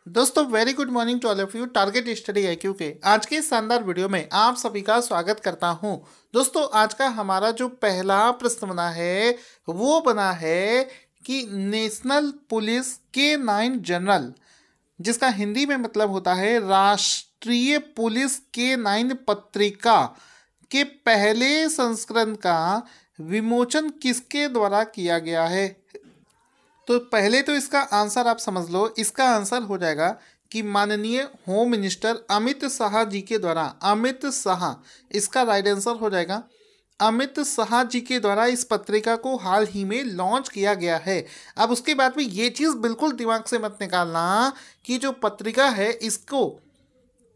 दोस्तों very good morning to all of you. Target study IQ के आज के इस शानदार वीडियो में आप सभी का स्वागत करता हूं। दोस्तों आज का हमारा जो पहला प्रश्न बना है वो बना है कि नेशनल पुलिस K9 जनरल, जिसका हिंदी में मतलब होता है राष्ट्रीय पुलिस K9 पत्रिका के पहले संस्करण का विमोचन किसके द्वारा किया गया है। तो पहले तो इसका आंसर आप समझ लो। इसका आंसर हो जाएगा कि माननीय होम मिनिस्टर अमित शाह जी के द्वारा। अमित शाह इसका राइट आंसर हो जाएगा। अमित शाह जी के द्वारा इस पत्रिका को हाल ही में लॉन्च किया गया है। अब उसके बाद में ये चीज़ बिल्कुल दिमाग से मत निकालना कि जो पत्रिका है इसको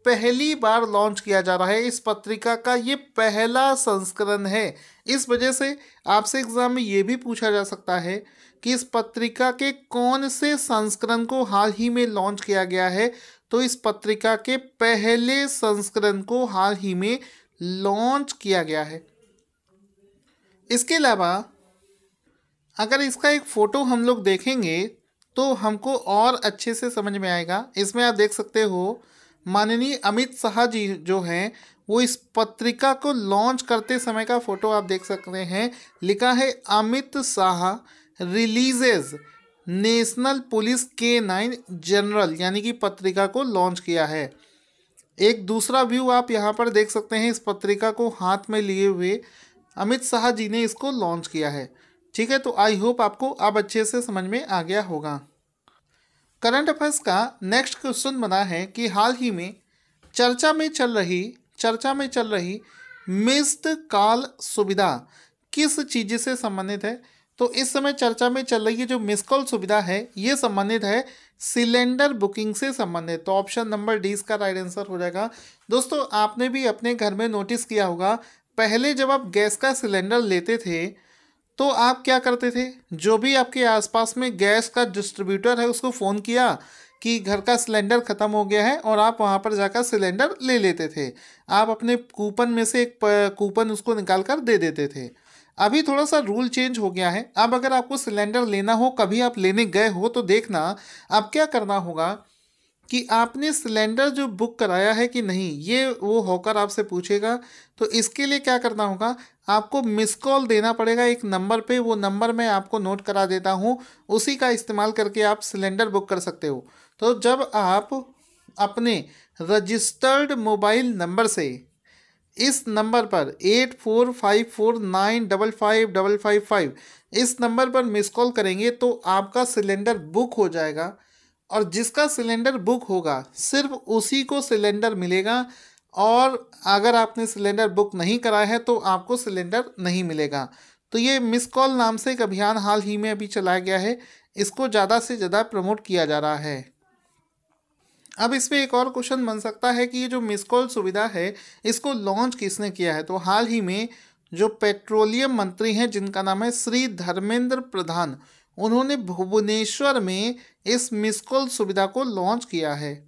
पहली बार लॉन्च किया जा रहा है। इस पत्रिका का ये पहला संस्करण है। इस वजह से आपसे एग्जाम में ये भी पूछा जा सकता है कि इस पत्रिका के कौन से संस्करण को हाल ही में लॉन्च किया गया है। तो इस पत्रिका के पहले संस्करण को हाल ही में लॉन्च किया गया है। इसके अलावा अगर इसका एक फ़ोटो हम लोग देखेंगे तो हमको और अच्छे से समझ में आएगा। इसमें आप देख सकते हो माननीय अमित शाह जी जो हैं वो इस पत्रिका को लॉन्च करते समय का फ़ोटो आप देख सकते हैं। लिखा है Amit Shah releases national police K9 general, यानी कि पत्रिका को लॉन्च किया है। एक दूसरा व्यू आप यहाँ पर देख सकते हैं। इस पत्रिका को हाथ में लिए हुए अमित शाह जी ने इसको लॉन्च किया है। ठीक है, तो आई होप आपको अब अच्छे से समझ में आ गया होगा। करंट अफेयर्स का नेक्स्ट क्वेश्चन बना है कि हाल ही में चर्चा में चल रही मिस्ड कॉल सुविधा किस चीज़ से संबंधित है। तो इस समय चर्चा में चल रही है जो मिस्ड कॉल सुविधा है ये संबंधित है सिलेंडर बुकिंग से संबंधित। तो ऑप्शन नंबर डी इसका राइट आंसर हो जाएगा। दोस्तों आपने भी अपने घर में नोटिस किया होगा, पहले जब आप गैस का सिलेंडर लेते थे तो आप क्या करते थे, जो भी आपके आसपास में गैस का डिस्ट्रीब्यूटर है उसको फ़ोन किया कि घर का सिलेंडर ख़त्म हो गया है और आप वहाँ पर जाकर सिलेंडर ले लेते थे। आप अपने कूपन में से एक कूपन उसको निकाल कर दे देते थे। अभी थोड़ा सा रूल चेंज हो गया है। अब अगर आपको सिलेंडर लेना हो, कभी आप लेने गए हो तो देखना अब क्या करना होगा कि आपने सिलेंडर जो बुक कराया है कि नहीं, ये वो होकर आपसे पूछेगा। तो इसके लिए क्या करना होगा, आपको मिस कॉल देना पड़ेगा एक नंबर पे। वो नंबर मैं आपको नोट करा देता हूँ, उसी का इस्तेमाल करके आप सिलेंडर बुक कर सकते हो। तो जब आप अपने रजिस्टर्ड मोबाइल नंबर से इस नंबर पर 8454955555 इस नंबर पर मिस कॉल करेंगे तो आपका सिलेंडर बुक हो जाएगा। और जिसका सिलेंडर बुक होगा सिर्फ उसी को सिलेंडर मिलेगा। और अगर आपने सिलेंडर बुक नहीं कराया है तो आपको सिलेंडर नहीं मिलेगा। तो ये मिस कॉल नाम से एक अभियान हाल ही में अभी चलाया गया है। इसको ज़्यादा से ज़्यादा प्रमोट किया जा रहा है। अब इसमें एक और क्वेश्चन बन सकता है कि ये जो मिस कॉल सुविधा है इसको लॉन्च किसने किया है। तो हाल ही में जो पेट्रोलियम मंत्री हैं जिनका नाम है श्री धर्मेंद्र प्रधान, उन्होंने भुवनेश्वर में इस मिस कॉल सुविधा को लॉन्च किया है।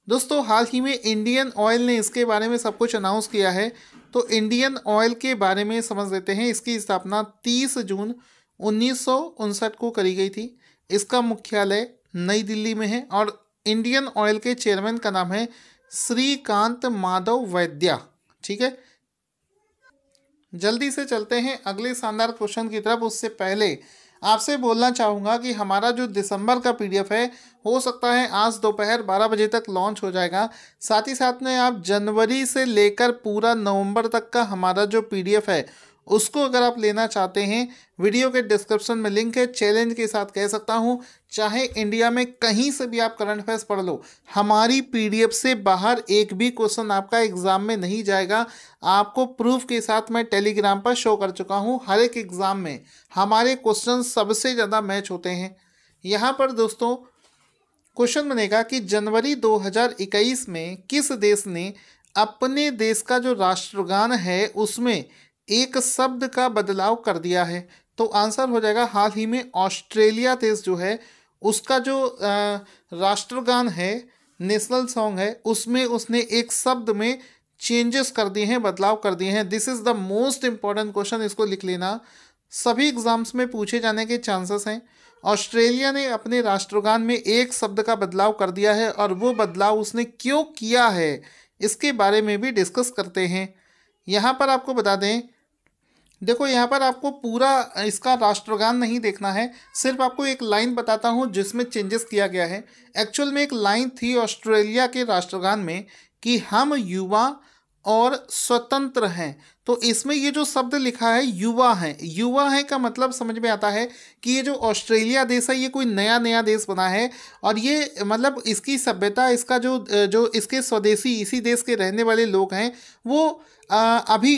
दोस्तों हाल ही में इंडियन ऑयल ने इसके बारे में सब कुछ अनाउंस किया है। तो इंडियन ऑयल के बारे में समझ लेते हैं। इसकी स्थापना 30 जून 1959 को करी गई थी। इसका मुख्यालय नई दिल्ली में है और इंडियन ऑयल के चेयरमैन का नाम है श्रीकांत माधव वैद्या। ठीक है, जल्दी से चलते हैं अगले शानदार क्वेश्चन की तरफ। उससे पहले आपसे बोलना चाहूँगा कि हमारा जो दिसंबर का PDF है हो सकता है आज दोपहर 12 बजे तक लॉन्च हो जाएगा। साथ ही साथ में आप जनवरी से लेकर पूरा नवंबर तक का हमारा जो PDF है उसको अगर आप लेना चाहते हैं, वीडियो के डिस्क्रिप्शन में लिंक है। चैलेंज के साथ कह सकता हूं, चाहे इंडिया में कहीं से भी आप करंट अफेयर्स पढ़ लो, हमारी PDF से बाहर एक भी क्वेश्चन आपका एग्ज़ाम में नहीं जाएगा। आपको प्रूफ के साथ मैं टेलीग्राम पर शो कर चुका हूं। हर एक एग्ज़ाम में हमारे क्वेश्चन सबसे ज़्यादा मैच होते हैं। यहाँ पर दोस्तों क्वेश्चन बनेगा कि जनवरी 2021 में किस देश ने अपने देश का जो राष्ट्रगान है उसमें एक शब्द का बदलाव कर दिया है। तो आंसर हो जाएगा हाल ही में ऑस्ट्रेलिया देश जो है उसका जो राष्ट्रगान है, नेशनल सॉन्ग है, उसमें उसने एक शब्द में चेंजेस कर दिए हैं, बदलाव कर दिए हैं। This is the most important question, इसको लिख लेना। सभी एग्जाम्स में पूछे जाने के चांसेस हैं ऑस्ट्रेलिया ने अपने राष्ट्रगान में एक शब्द का बदलाव कर दिया है और वो बदलाव उसने क्यों किया है इसके बारे में भी डिस्कस करते हैं। यहाँ पर आपको बता दें, देखो यहाँ पर आपको पूरा इसका राष्ट्रगान नहीं देखना है, सिर्फ आपको एक लाइन बताता हूँ जिसमें चेंजेस किया गया है। एक्चुअल में एक लाइन थी ऑस्ट्रेलिया के राष्ट्रगान में कि हम युवा और स्वतंत्र हैं, तो इसमें ये जो शब्द लिखा है युवा है, युवा है का मतलब समझ में आता है कि ये जो ऑस्ट्रेलिया देश है ये कोई नया नया देश बना है और ये मतलब इसकी सभ्यता, इसका जो इसके स्वदेशी इसी देश के रहने वाले लोग हैं वो अभी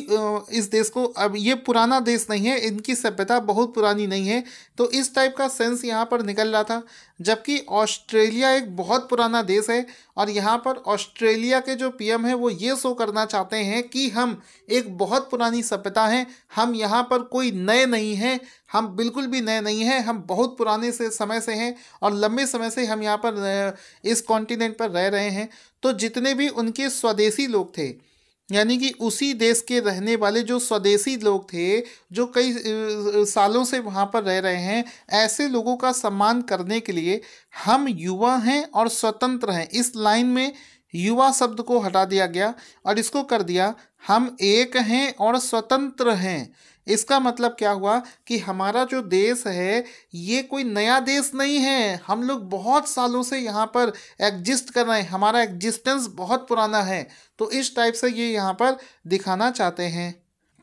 इस देश को, अब ये पुराना देश नहीं है, इनकी सभ्यता बहुत पुरानी नहीं है, तो इस टाइप का सेंस यहाँ पर निकल रहा था। जबकि ऑस्ट्रेलिया एक बहुत पुराना देश है और यहाँ पर ऑस्ट्रेलिया के जो पीएम है वो ये शो करना चाहते हैं कि हम एक बहुत पुरानी सभ्यता हैं, हम यहाँ पर कोई नए नहीं हैं, हम बिल्कुल भी नए नहीं हैं, हम बहुत पुराने से समय से हैं और लंबे समय से हम यहाँ पर इस कॉन्टिनेंट पर रह रहे हैं। तो जितने भी उनके स्वदेशी लोग थे, यानी कि उसी देश के रहने वाले जो स्वदेशी लोग थे जो कई सालों से वहाँ पर रह रहे हैं, ऐसे लोगों का सम्मान करने के लिए हम युवा हैं और स्वतंत्र हैं, इस लाइन में युवा शब्द को हटा दिया गया और इसको कर दिया हम एक हैं और स्वतंत्र हैं। इसका मतलब क्या हुआ कि हमारा जो देश है ये कोई नया देश नहीं है, हम लोग बहुत सालों से यहाँ पर एग्जिस्ट कर रहे हैं, हमारा एग्जिस्टेंस बहुत पुराना है। तो इस टाइप से ये यहाँ पर दिखाना चाहते हैं।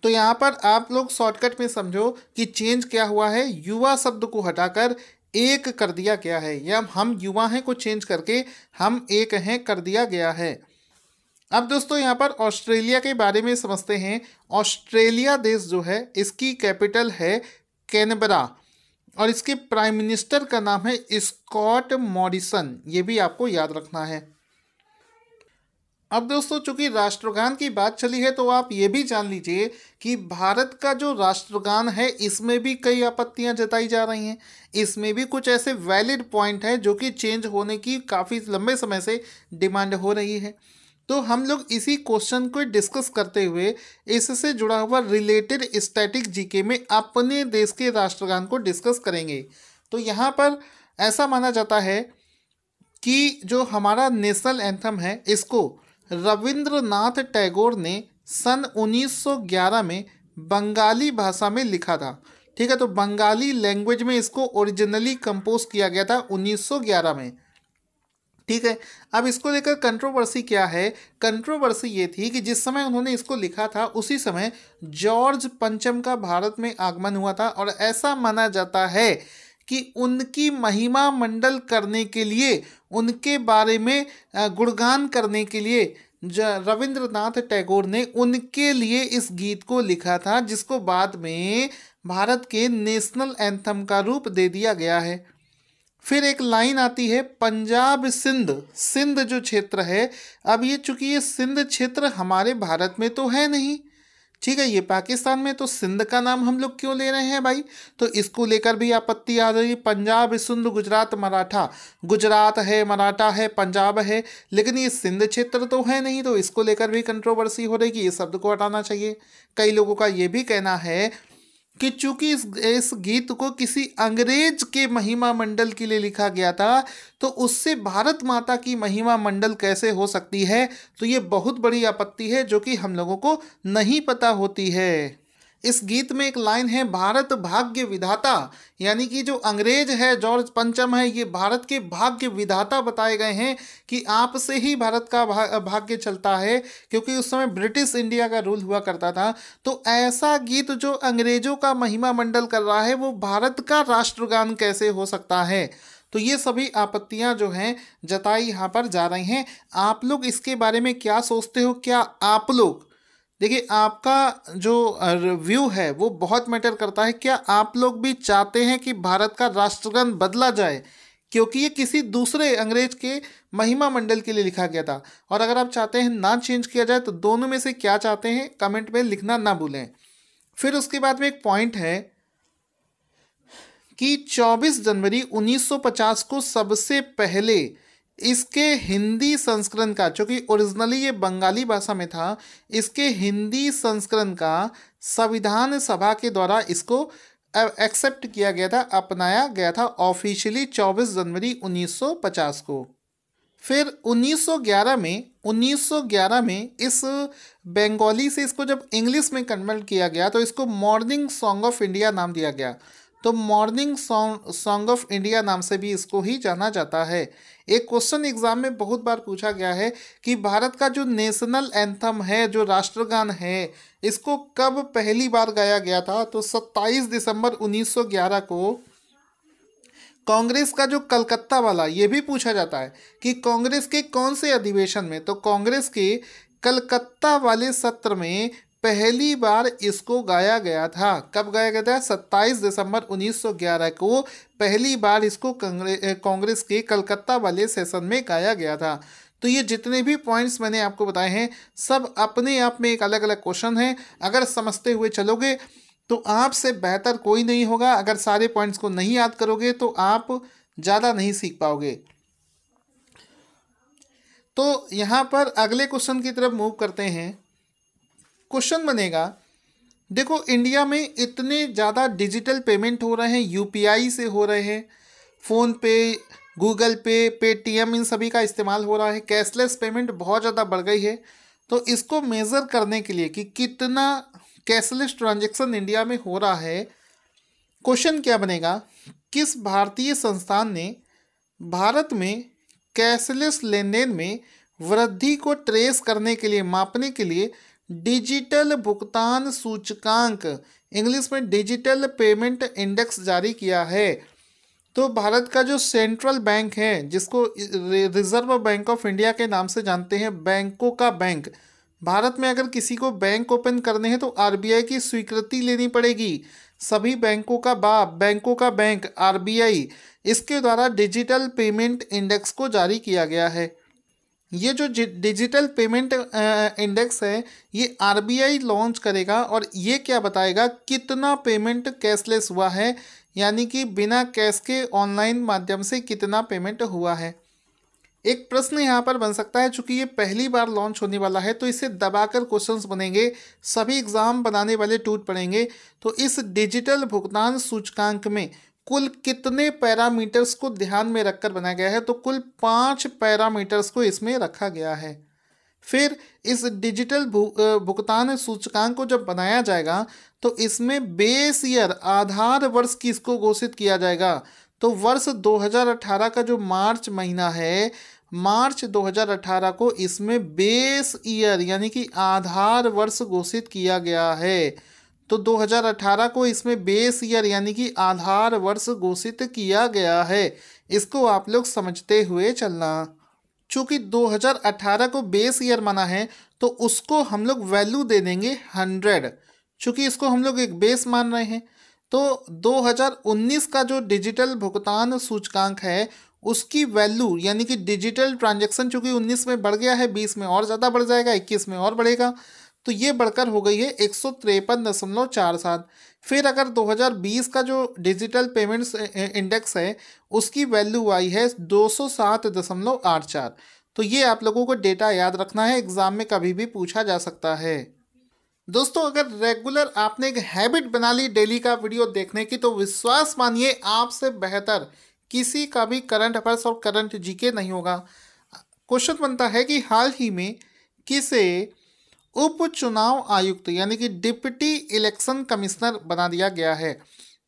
तो यहाँ पर आप लोग शॉर्टकट में समझो कि चेंज क्या हुआ है, युवा शब्द को हटाकर एक कर दिया गया है, या हम युवा हैं को चेंज करके हम एक हैं कर दिया गया है। अब दोस्तों यहाँ पर ऑस्ट्रेलिया के बारे में समझते हैं। ऑस्ट्रेलिया देश जो है इसकी कैपिटल है कैनबरा और इसके प्राइम मिनिस्टर का नाम है स्कॉट मॉरिसन, ये भी आपको याद रखना है। अब दोस्तों चूंकि राष्ट्रगान की बात चली है तो आप ये भी जान लीजिए कि भारत का जो राष्ट्रगान है इसमें भी कई आपत्तियां जताई जा रही हैं, इसमें भी कुछ ऐसे वैलिड पॉइंट हैं जो कि चेंज होने की काफ़ी लंबे समय से डिमांड हो रही है। तो हम लोग इसी क्वेश्चन को डिस्कस करते हुए इससे जुड़ा हुआ रिलेटेड स्टैटिक जीके में अपने देश के राष्ट्रगान को डिस्कस करेंगे। तो यहाँ पर ऐसा माना जाता है कि जो हमारा नेशनल एंथम है इसको रविंद्रनाथ टैगोर ने सन 1911 में बंगाली भाषा में लिखा था। ठीक है, तो बंगाली लैंग्वेज में इसको ओरिजिनली कंपोज किया गया था 1911 में। ठीक है, अब इसको लेकर कंट्रोवर्सी क्या है, कंट्रोवर्सी ये थी कि जिस समय उन्होंने इसको लिखा था उसी समय जॉर्ज पंचम का भारत में आगमन हुआ था और ऐसा माना जाता है कि उनकी महिमा मंडल करने के लिए, उनके बारे में गुणगान करने के लिए रविंद्रनाथ टैगोर ने उनके लिए इस गीत को लिखा था, जिसको बाद में भारत के नेशनल एंथम का रूप दे दिया गया है। फिर एक लाइन आती है पंजाब सिंध, सिंध जो क्षेत्र है, अब ये चूंकि ये सिंध क्षेत्र हमारे भारत में तो है नहीं, ठीक है, ये पाकिस्तान में, तो सिंध का नाम हम लोग क्यों ले रहे हैं भाई, तो इसको लेकर भी आपत्ति आ रही। पंजाब सिंध गुजरात मराठा, गुजरात है, मराठा है, पंजाब है, लेकिन ये सिंध क्षेत्र तो है नहीं, तो इसको लेकर भी कंट्रोवर्सी हो रही कि ये शब्द को हटाना चाहिए। कई लोगों का ये भी कहना है कि चूंकि इस गीत को किसी अंग्रेज के महिमा मंडल के लिए लिखा गया था तो उससे भारत माता की महिमा मंडल कैसे हो सकती है, तो ये बहुत बड़ी आपत्ति है जो कि हम लोगों को नहीं पता होती है। इस गीत में एक लाइन है भारत भाग्य विधाता, यानी कि जो अंग्रेज है जॉर्ज पंचम है ये भारत के भाग्य विधाता बताए गए हैं कि आपसे ही भारत का भाग्य चलता है, क्योंकि उस समय ब्रिटिश इंडिया का रूल हुआ करता था। तो ऐसा गीत जो अंग्रेजों का महिमा मंडल कर रहा है वो भारत का राष्ट्रगान कैसे हो सकता है। तो ये सभी आपत्तियां जो हैं जताई यहाँ पर जा रही हैं। आप लोग इसके बारे में क्या सोचते हो, क्या आप लोग, देखिए आपका जो रिव्यू है वो बहुत मैटर करता है। क्या आप लोग भी चाहते हैं कि भारत का राष्ट्रगान बदला जाए, क्योंकि ये किसी दूसरे अंग्रेज के महिमा मंडल के लिए लिखा गया था, और अगर आप चाहते हैं ना चेंज किया जाए तो दोनों में से क्या चाहते हैं कमेंट में लिखना ना भूलें। फिर उसके बाद में एक पॉइंट है कि 24 जनवरी 1950 को सबसे पहले इसके हिंदी संस्करण का, चूँकि ओरिजिनली ये बंगाली भाषा में था, इसके हिंदी संस्करण का संविधान सभा के द्वारा इसको एक्सेप्ट किया गया था, अपनाया गया था ऑफिशियली 24 जनवरी 1950 को। फिर 1911 में इस बंगाली से इसको जब इंग्लिश में कन्वर्ट किया गया तो इसको मॉर्निंग सॉन्ग ऑफ इंडिया नाम दिया गया। तो मॉर्निंग सॉन्ग ऑफ इंडिया नाम से भी इसको ही जाना जाता है। एक क्वेश्चन एग्जाम में बहुत बार पूछा गया है कि भारत का जो नेशनल एंथम है, जो राष्ट्रगान है, इसको कब पहली बार गाया गया था? तो 27 दिसंबर 1911 को कांग्रेस का जो कलकत्ता वाला, ये भी पूछा जाता है कि कांग्रेस के कौन से अधिवेशन में, तो कांग्रेस के कलकत्ता वाले सत्र में पहली बार इसको गाया गया था। कब गाया गया था? 27 दिसंबर 1911 को पहली बार इसको कांग्रेस के कलकत्ता वाले सेशन में गाया गया था। तो ये जितने भी पॉइंट्स मैंने आपको बताए हैं सब अपने आप में एक अलग अलग क्वेश्चन है। अगर समझते हुए चलोगे तो आपसे बेहतर कोई नहीं होगा। अगर सारे पॉइंट्स को नहीं याद करोगे तो आप ज़्यादा नहीं सीख पाओगे। तो यहाँ पर अगले क्वेश्चन की तरफ मूव करते हैं। क्वेश्चन बनेगा, देखो इंडिया में इतने ज़्यादा डिजिटल पेमेंट हो रहे हैं, यूपीआई से हो रहे हैं, फ़ोन पे, गूगल पे, पेटीएम, इन सभी का इस्तेमाल हो रहा है, कैशलेस पेमेंट बहुत ज़्यादा बढ़ गई है। तो इसको मेज़र करने के लिए कि कितना कैशलेस ट्रांजैक्शन इंडिया में हो रहा है, क्वेश्चन क्या बनेगा, किस भारतीय संस्थान ने भारत में कैशलेस लेन देन में वृद्धि को ट्रेस करने के लिए, मापने के लिए डिजिटल भुगतान सूचकांक, इंग्लिश में डिजिटल पेमेंट इंडेक्स जारी किया है? तो भारत का जो सेंट्रल बैंक है, जिसको रिजर्व बैंक ऑफ इंडिया के नाम से जानते हैं, बैंकों का बैंक, भारत में अगर किसी को बैंक ओपन करने हैं तो आरबीआई की स्वीकृति लेनी पड़ेगी। सभी बैंकों का बाप, बैंकों का बैंक आरबीआई, इसके द्वारा डिजिटल पेमेंट इंडेक्स को जारी किया गया है। ये जो डिजिटल पेमेंट इंडेक्स है ये आरबीआई लॉन्च करेगा और ये क्या बताएगा कितना पेमेंट कैशलेस हुआ है, यानी कि बिना कैश के ऑनलाइन माध्यम से कितना पेमेंट हुआ है। एक प्रश्न यहाँ पर बन सकता है, चूंकि ये पहली बार लॉन्च होने वाला है तो इसे दबाकर क्वेश्चंस बनेंगे, सभी एग्जाम बनाने वाले टूट पड़ेंगे। तो इस डिजिटल भुगतान सूचकांक में कुल कितने पैरामीटर्स को ध्यान में रखकर बनाया गया है? तो कुल 5 पैरामीटर्स को इसमें रखा गया है। फिर इस डिजिटल भुगतान सूचकांक को जब बनाया जाएगा तो इसमें बेस ईयर, आधार वर्ष किसको घोषित किया जाएगा? तो वर्ष 2018 का जो मार्च महीना है, मार्च 2018 को इसमें बेस ईयर यानी कि आधार वर्ष घोषित किया गया है। तो 2018 को इसमें बेस ईयर यानी कि आधार वर्ष घोषित किया गया है। इसको आप लोग समझते हुए चलना। चूँकि 2018 को बेस ईयर माना है तो उसको हम लोग वैल्यू दे देंगे 100, चूँकि इसको हम लोग एक बेस मान रहे हैं। तो 2019 का जो डिजिटल भुगतान सूचकांक है उसकी वैल्यू यानी कि डिजिटल ट्रांजैक्शन चूँकि 19 में बढ़ गया है, 20 में और ज़्यादा बढ़ जाएगा, 21 में और बढ़ेगा, तो ये बढ़कर हो गई है 153.47। फिर अगर 2020 का जो डिजिटल पेमेंट्स इंडेक्स है उसकी वैल्यू आई है 207.84। तो ये आप लोगों को डेटा याद रखना है, एग्जाम में कभी भी पूछा जा सकता है। दोस्तों अगर रेगुलर आपने एक हैबिट बना ली डेली का वीडियो देखने की तो विश्वास मानिए आपसे बेहतर किसी का भी करंट अफेयर्स और करंट जीके नहीं होगा। क्वेश्चन बनता है कि हाल ही में किसे उप चुनाव आयुक्त यानी कि डिप्टी इलेक्शन कमिश्नर बना दिया गया है?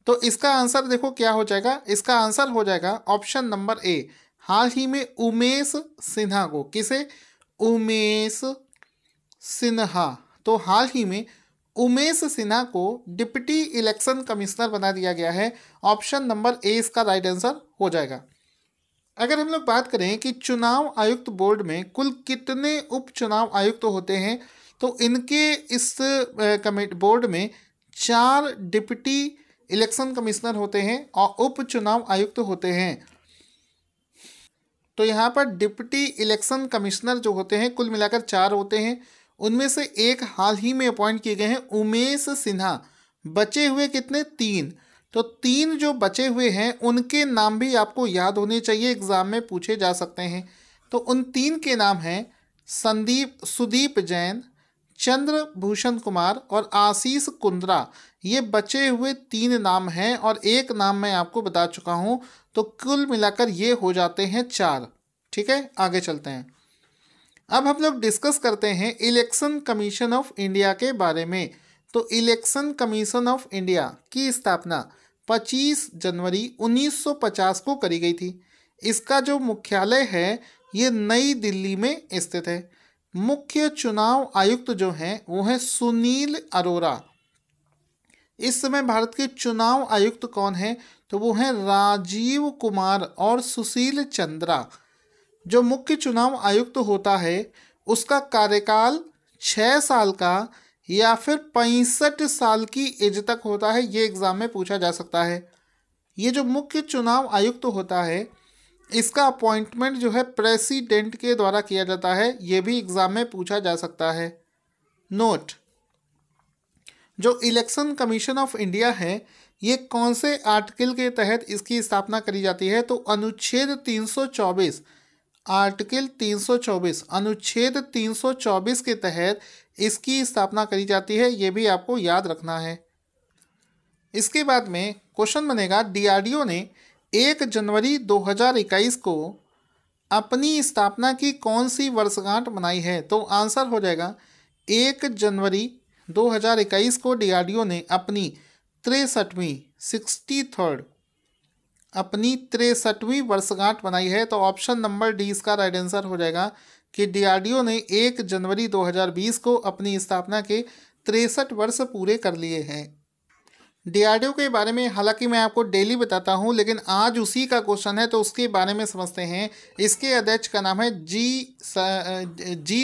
तो इसका आंसर देखो क्या हो जाएगा, इसका आंसर हो जाएगा ऑप्शन नंबर ए, हाल ही में उमेश सिन्हा को। किसे? उमेश सिन्हा। तो हाल ही में उमेश सिन्हा को डिप्टी इलेक्शन कमिश्नर बना दिया गया है। ऑप्शन नंबर ए इसका राइट आंसर हो जाएगा। अगर हम लोग बात करें कि चुनाव आयुक्त बोर्ड में कुल कितने उप चुनाव आयुक्त होते हैं तो इनके इस बोर्ड में 4 डिप्टी इलेक्शन कमिश्नर होते हैं और उप चुनाव आयुक्त होते हैं। तो यहाँ पर डिप्टी इलेक्शन कमिश्नर जो होते हैं कुल मिलाकर 4 होते हैं, उनमें से एक हाल ही में अपॉइंट किए गए हैं उमेश सिन्हा। बचे हुए कितने? 3। तो 3 जो बचे हुए हैं उनके नाम भी आपको याद होने चाहिए, एग्जाम में पूछे जा सकते हैं। तो उन 3 के नाम हैं सुदीप जैन, चंद्रभूषण कुमार और आशीष कुंद्रा, ये बचे हुए 3 नाम हैं और एक नाम मैं आपको बता चुका हूं, तो कुल मिलाकर ये हो जाते हैं 4। ठीक है, आगे चलते हैं। अब हम लोग डिस्कस करते हैं इलेक्शन कमीशन ऑफ इंडिया के बारे में। तो इलेक्शन कमीशन ऑफ इंडिया की स्थापना 25 जनवरी 1950 को करी गई थी। इसका जो मुख्यालय है ये नई दिल्ली में स्थित है। मुख्य चुनाव आयुक्त जो हैं वो हैं सुनील अरोरा। इस समय भारत के चुनाव आयुक्त कौन है, तो वो हैं राजीव कुमार और सुशील चंद्रा। जो मुख्य चुनाव आयुक्त होता है उसका कार्यकाल 6 साल का या फिर 65 साल की एज तक होता है। ये एग्जाम में पूछा जा सकता है। ये जो मुख्य चुनाव आयुक्त होता है इसका अपॉइंटमेंट जो है प्रेसिडेंट के द्वारा किया जाता है। ये भी एग्जाम में पूछा जा सकता है। नोट, जो इलेक्शन कमीशन ऑफ इंडिया है ये कौन से आर्टिकल के तहत इसकी स्थापना करी जाती है, तो अनुच्छेद 324, आर्टिकल 324, अनुच्छेद 324 के तहत इसकी स्थापना करी जाती है। ये भी आपको याद रखना है। इसके बाद में क्वेश्चन बनेगा, डीआरडीओ ने 1 जनवरी 2021 को अपनी स्थापना की कौन सी वर्षगांठ मनाई है, तो आंसर हो जाएगा 1 जनवरी 2021 को डीआरडीओ ने अपनी 63वीं 63rd अपनी 63वीं वर्षगांठ मनाई है। तो ऑप्शन नंबर डी इसका राइट आंसर हो जाएगा कि डीआरडीओ ने 1 जनवरी 2020 को अपनी स्थापना के 63 वर्ष पूरे कर लिए हैं। डीआरडीओ के बारे में हालांकि मैं आपको डेली बताता हूं, लेकिन आज उसी का क्वेश्चन है तो उसके बारे में समझते हैं। इसके अध्यक्ष का नाम है जी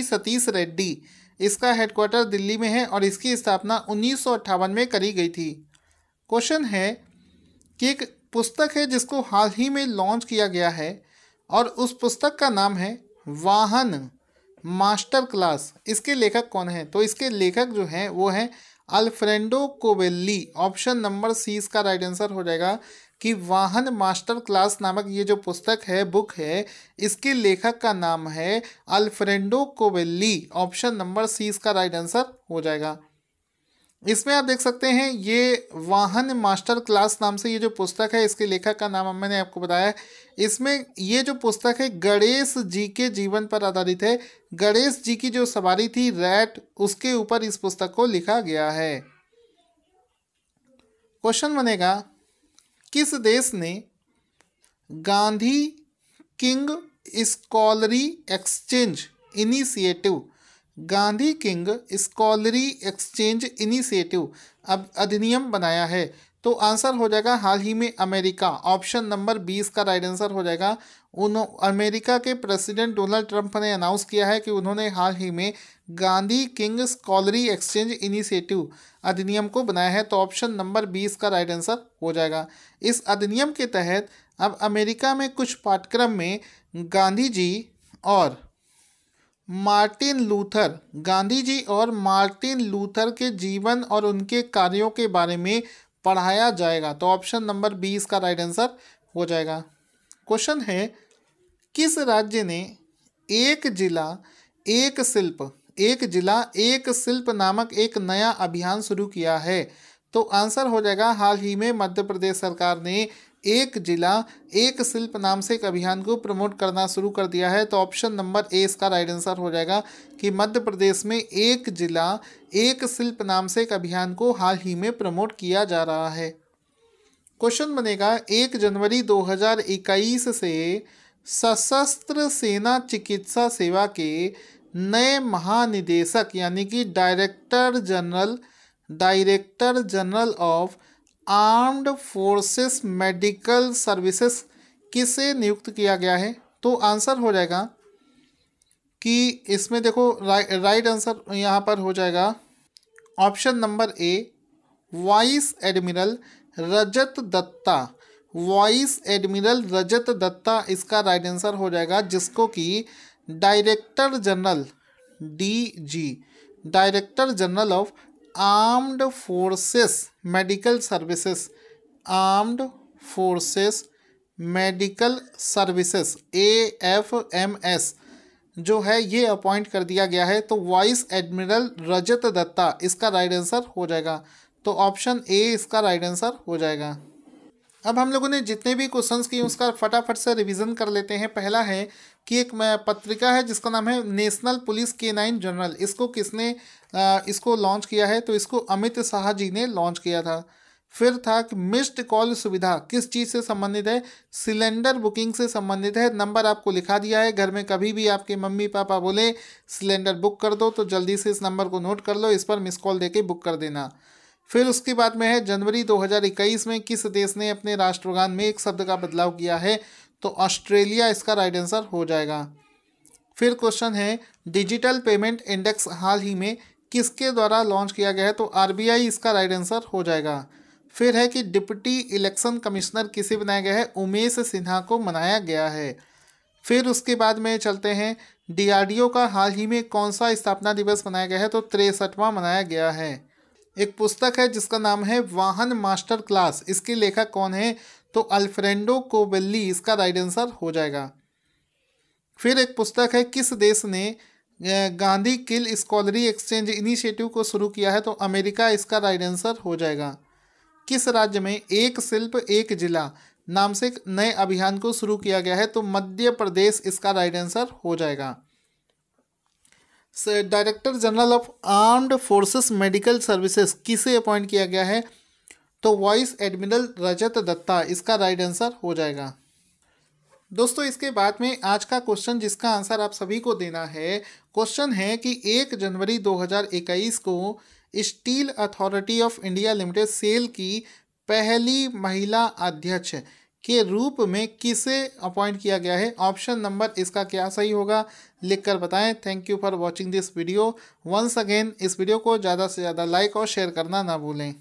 सतीश रेड्डी। इसका हेडक्वार्टर दिल्ली में है और इसकी स्थापना 1958 में करी गई थी। क्वेश्चन है कि एक पुस्तक है जिसको हाल ही में लॉन्च किया गया है और उस पुस्तक का नाम है वाहन मास्टर क्लास। इसके लेखक कौन है, तो इसके लेखक जो हैं वो हैं अल्फ्रेडो कोवेल्ली। ऑप्शन नंबर सी इसका राइट आंसर हो जाएगा कि वाहन मास्टर क्लास नामक ये जो पुस्तक है, बुक है, इसके लेखक का नाम है अल्फ्रेडो कोवेल्ली। ऑप्शन नंबर सी इसका राइट आंसर हो जाएगा। इसमें आप देख सकते हैं ये वाहन मास्टर क्लास नाम से ये जो पुस्तक है इसके लेखक का नाम मैंने आपको बताया। इसमें ये जो पुस्तक है गणेश जी के जीवन पर आधारित है। गणेश जी की जो सवारी थी रैट, उसके ऊपर इस पुस्तक को लिखा गया है। क्वेश्चन बनेगा, किस देश ने Gandhi king scholarly exchange initiative Gandhi king scholarly exchange initiative अब अधिनियम बनाया है, तो आंसर हो जाएगा हाल ही में अमेरिका। ऑप्शन नंबर 20 का राइट आंसर हो जाएगा। अमेरिका के प्रेसिडेंट डोनाल्ड ट्रंप ने अनाउंस किया है कि उन्होंने हाल ही में Gandhi king scholarly exchange initiative अधिनियम को बनाया है, तो ऑप्शन नंबर 20 का राइट आंसर हो जाएगा। इस अधिनियम के तहत अब अमेरिका में कुछ पाठ्यक्रम में गांधी जी और गांधी जी और मार्टिन लूथर के जीवन और उनके कार्यों के बारे में पढ़ाया जाएगा, तो ऑप्शन नंबर 20 का राइट आंसर हो जाएगा। क्वेश्चन है, किस राज्य ने एक जिला एक शिल्प नामक एक नया अभियान शुरू किया है, तो आंसर हो जाएगा हाल ही में मध्य प्रदेश सरकार ने एक जिला एक शिल्प नाम से एक अभियान को प्रमोट करना शुरू कर दिया है, तो ऑप्शन नंबर ए इसका राइट आंसर हो जाएगा कि मध्य प्रदेश में एक जिला एक शिल्प नाम से एक अभियान को हाल ही में प्रमोट किया जा रहा है। क्वेश्चन बनेगा, 1 जनवरी 2021 से सशस्त्र सेना चिकित्सा सेवा के नए महानिदेशक यानी कि director general of armed forces medical services किसे नियुक्त किया गया है, तो आंसर हो जाएगा कि इसमें देखो राइट आंसर यहाँ पर हो जाएगा option number A vice admiral Rajat Datta इसका राइट आंसर हो जाएगा, जिसको कि director general of armed forces medical services AFMS जो है ये अपॉइंट कर दिया गया है, तो वाइस एडमिरल रजत दत्ता इसका राइट आंसर हो जाएगा। तो ऑप्शन ए इसका राइट आंसर हो जाएगा। अब हम लोगों ने जितने भी क्वेश्चंस किए उसका फटाफट से रिवीजन कर लेते हैं। पहला है कि एक पत्रिका है जिसका नाम है नेशनल पुलिस K9 जर्नल। इसको किसने इसको लॉन्च किया है? तो इसको अमित शाह जी ने लॉन्च किया था। फिर था कि मिस्ड कॉल सुविधा किस चीज़ से संबंधित है? सिलेंडर बुकिंग से संबंधित है। नंबर आपको लिखा दिया है, घर में कभी भी आपके मम्मी पापा बोले सिलेंडर बुक कर दो तो जल्दी से इस नंबर को नोट कर लो, इस पर मिस कॉल देके बुक कर देना। फिर उसके बाद में है जनवरी 2021 में किस देश ने अपने राष्ट्रगान में एक शब्द का बदलाव किया है? तो ऑस्ट्रेलिया इसका राइट आंसर हो जाएगा। फिर क्वेश्चन है डिजिटल पेमेंट इंडेक्स हाल ही में किसके द्वारा लॉन्च किया गया है? तो आरबीआई इसका राइट आंसर हो जाएगा। फिर है कि डिप्टी इलेक्शन कमिश्नर किसे बनाया गया है? उमेश सिन्हा को बनाया गया है। फिर उसके बाद में चलते हैं डीआरडीओ का हाल ही में कौन सा स्थापना दिवस मनाया गया है? तो 63वां मनाया गया है। एक पुस्तक है जिसका नाम है वाहन मास्टर क्लास। इसके लेखक कौन है? तो अल्फ्रेडो कोबेल्ली इसका राइट आंसर हो जाएगा। फिर एक पुस्तक है किस देश ने गांधी किल स्कॉलरी एक्सचेंज इनिशिएटिव को शुरू किया है? तो अमेरिका इसका राइट आंसर हो जाएगा। किस राज्य में एक शिल्प एक जिला नाम से एक नए अभियान को शुरू किया गया है? तो मध्य प्रदेश इसका राइट आंसर हो जाएगा। Director general of armed forces medical services किसे अपॉइंट किया गया है? तो वाइस एडमिरल रजत दत्ता इसका राइट आंसर हो जाएगा। दोस्तों इसके बाद में आज का क्वेश्चन जिसका आंसर आप सभी को देना है, क्वेश्चन है कि 1 जनवरी 2021 को Steel Authority of India Limited SAIL की पहली महिला अध्यक्ष के रूप में किसे अपॉइंट किया गया है? ऑप्शन नंबर इसका क्या सही होगा लिखकर बताएं। Thank you for watching this video. Once again इस वीडियो को ज़्यादा से ज़्यादा लाइक और शेयर करना ना भूलें।